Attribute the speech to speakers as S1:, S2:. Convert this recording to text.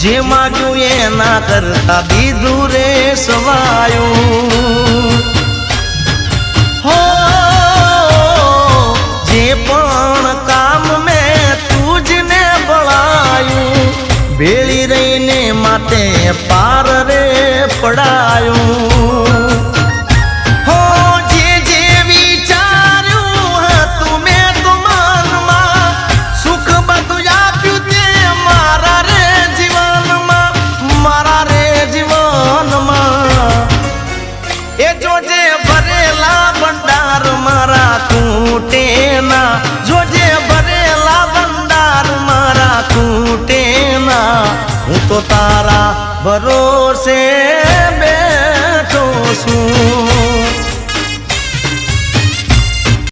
S1: જે માગ્યું એના કરતા દીધું રે સવાયું હો જે પણ કામ મેં તુજને બળાયું ભેળી રહીને માટે પાર રે પડાયું હો જે જે વિચાર્યું હતું મેં તો મનમાં સુખ બધું આપ્યું તે મારા રે જીવનમાં એ જોજે ભરેલા ભંડાર મારા તૂટે ના જોજે ભરેલા ભંડાર મારા તૂટે ના હું તો તારા ભરોસે બેઠો છું